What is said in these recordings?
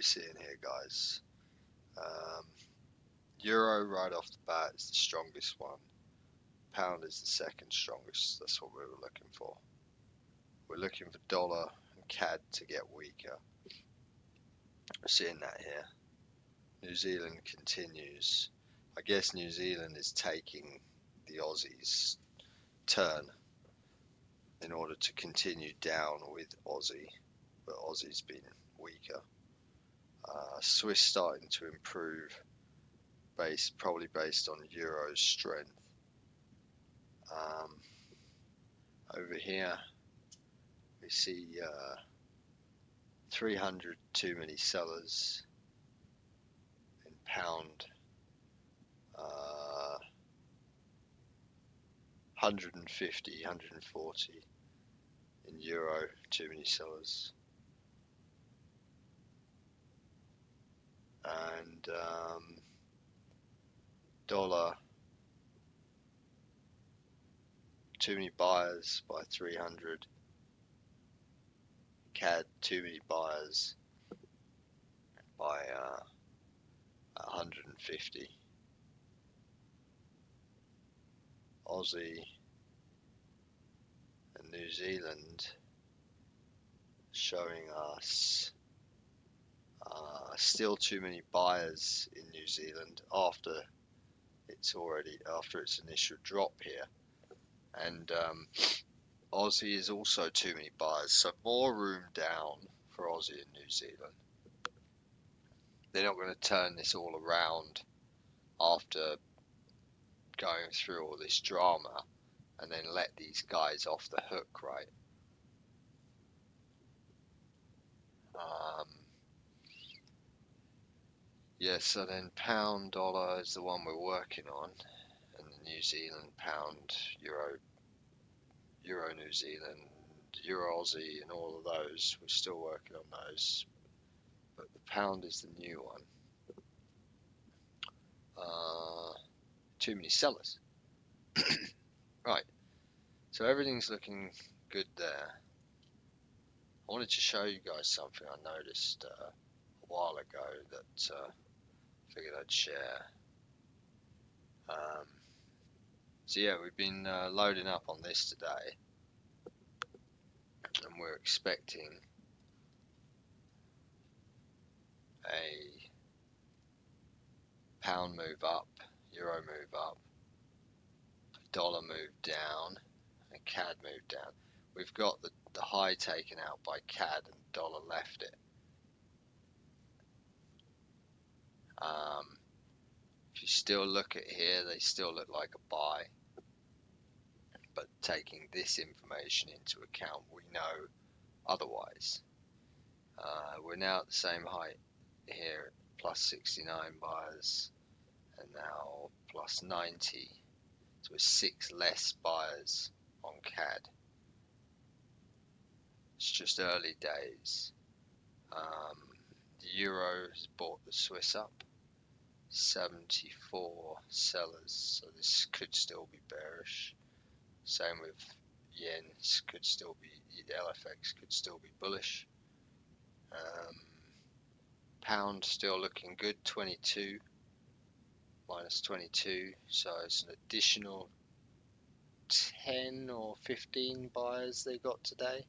seeing here, guys? Euro right off the bat is the strongest one. Pound is the second strongest. That's what we were looking for. We're looking for dollar and CAD to get weaker. We're seeing that here. New Zealand continues. I guess New Zealand is taking the Aussies' turn in order to continue down with Aussie, but Aussie's been weaker. Swiss starting to improve, probably based on Euro's strength. Over here we see 300 too many sellers in pound, 150, 140 in euro, too many sellers, and dollar, too many buyers by 300, CAD, too many buyers by 150, Aussie and New Zealand showing us still too many buyers in New Zealand after its initial drop here, and Aussie is also too many buyers, so more room down for Aussie and New Zealand. They're not going to turn this all around after going through all this drama and then let these guys off the hook, right? Yeah, so then pound dollar is the one we're working on, and the New Zealand pound, euro New Zealand, euro Aussie, and all of those, we're still working on those, but the pound is the new one. Too many sellers. Right, so everything's looking good there. I wanted to show you guys something I noticed a while ago that figured I'd share. So yeah, we've been loading up on this today, and we're expecting a pound move up, euro move up, dollar move down, and CAD move down. We've got the high taken out by CAD and dollar left it. If you still look at here, they still look like a buy, but taking this information into account, we know otherwise. We're now at the same height here, plus 69 buyers, and now plus 90, so it's 6 less buyers on CAD. It's just early days. The euro has bought the Swiss up, 74 sellers, so this could still be bearish. Same with yen, could still be, the LFX could still be bullish. Pound still looking good, 22, minus 22, so it's an additional 10 or 15 buyers they got today.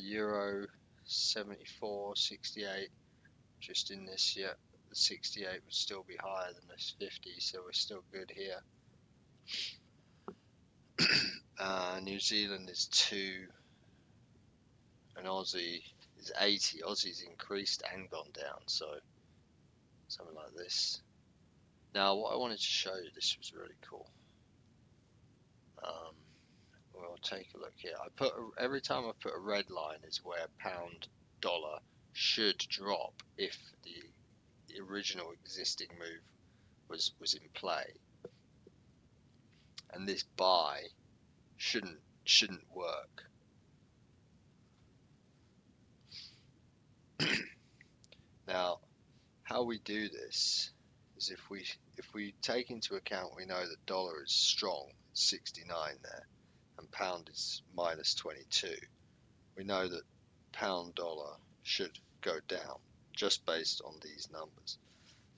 Euro 74, 68, just in this, yeah, the 68 would still be higher than this 50, so we're still good here. New Zealand is 2, and Aussie is 80. Aussie's increased and gone down, so something like this. Now, what I wanted to show you, this was really cool. We'll take a look here. Every time I put a red line is where pound dollar should drop if the original existing move was in play, and this buy shouldn't work. Now, how we do this is if we take into account, we know that dollar is strong, 69 there, and pound is minus 22. We know that pound dollar should go down just based on these numbers.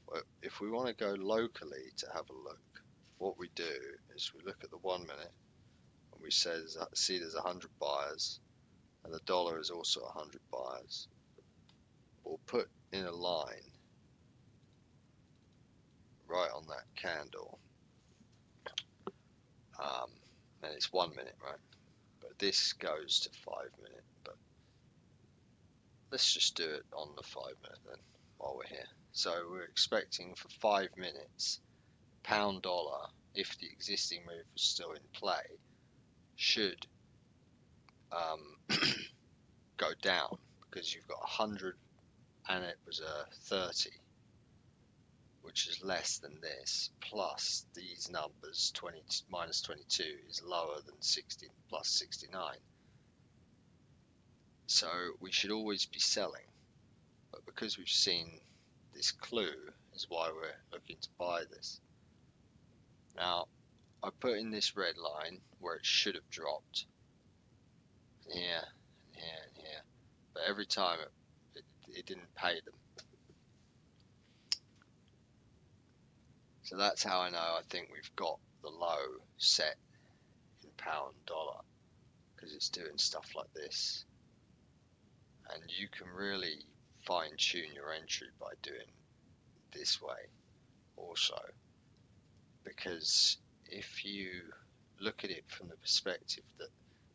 Well, if we want to go locally to have a look, what we do is we look at the 1 minute and we see there's 100 buyers and the dollar is also 100 buyers. We'll put in a line right on that candle, and it's 1 minute, right? But this goes to 5 minute, but let's just do it on the 5 minute then while we're here. So we're expecting for 5 minutes, pound dollar, if the existing move was still in play, should go down, because you've got 100 and it was a 30, which is less than this, plus these numbers, 20 minus 22 is lower than 60 plus 69. So we should always be selling, but because we've seen this clue is why we're looking to buy this. Now I put in this red line where it should have dropped, and here and here and here, but every time it didn't pay them. So that's how I know I think we've got the low set in pound dollar, because it's doing stuff like this. And you can really fine tune your entry by doing this way also, because if you look at it from the perspective that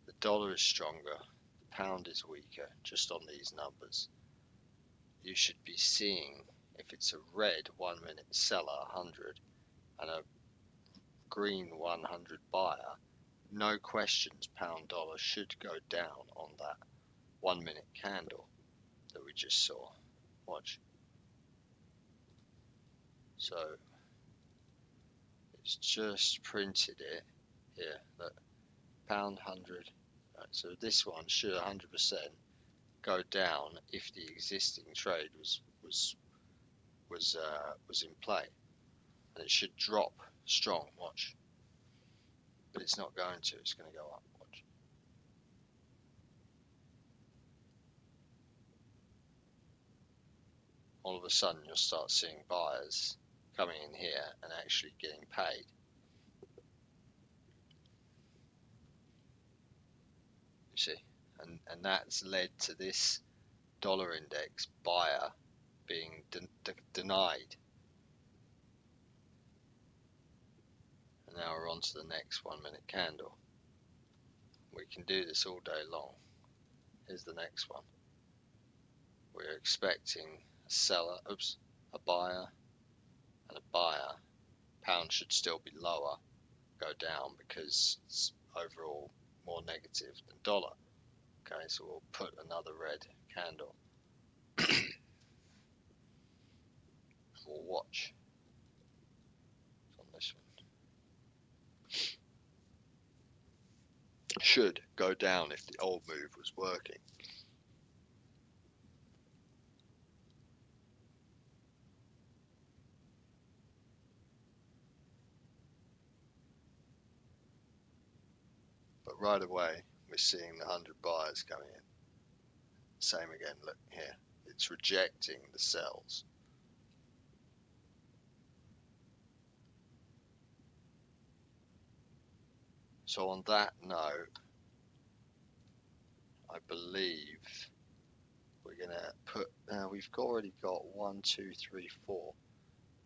the dollar is stronger, the pound is weaker, just on these numbers, you should be seeing, if it's a red 1 minute seller 100 and a green 100 buyer, no questions pound dollar should go down on that 1 minute candle that we just saw. Watch. So it's just printed it here, look, pound 100. Right, so this one should 100% go down if the existing trade was in play, and it should drop strong. Watch, but it's not going to. It's going to go up. Watch. All of a sudden, you'll start seeing buyers coming in here and actually getting paid. You see, and that's led to this dollar index buyer being denied. And now we're on to the next 1 minute candle. We can do this all day long. Here's the next one. We're expecting a seller, a buyer and a buyer. Pound should still be lower, go down, because it's overall more negative than dollar. Okay, so we'll put another red candle. We'll watch on this one. Should go down if the old move was working. But right away, we're seeing the 100 buyers coming in. Same again, look here. It's rejecting the sells. So on that note, I believe we're going to put, we've already got 1, 2, 3, 4.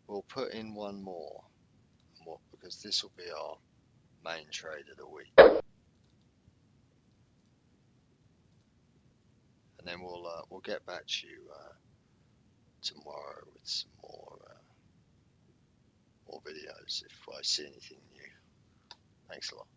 We'll put in one more, because this will be our main trade of the week. And then we'll get back to you tomorrow with some more videos if I see anything new. Thanks a lot.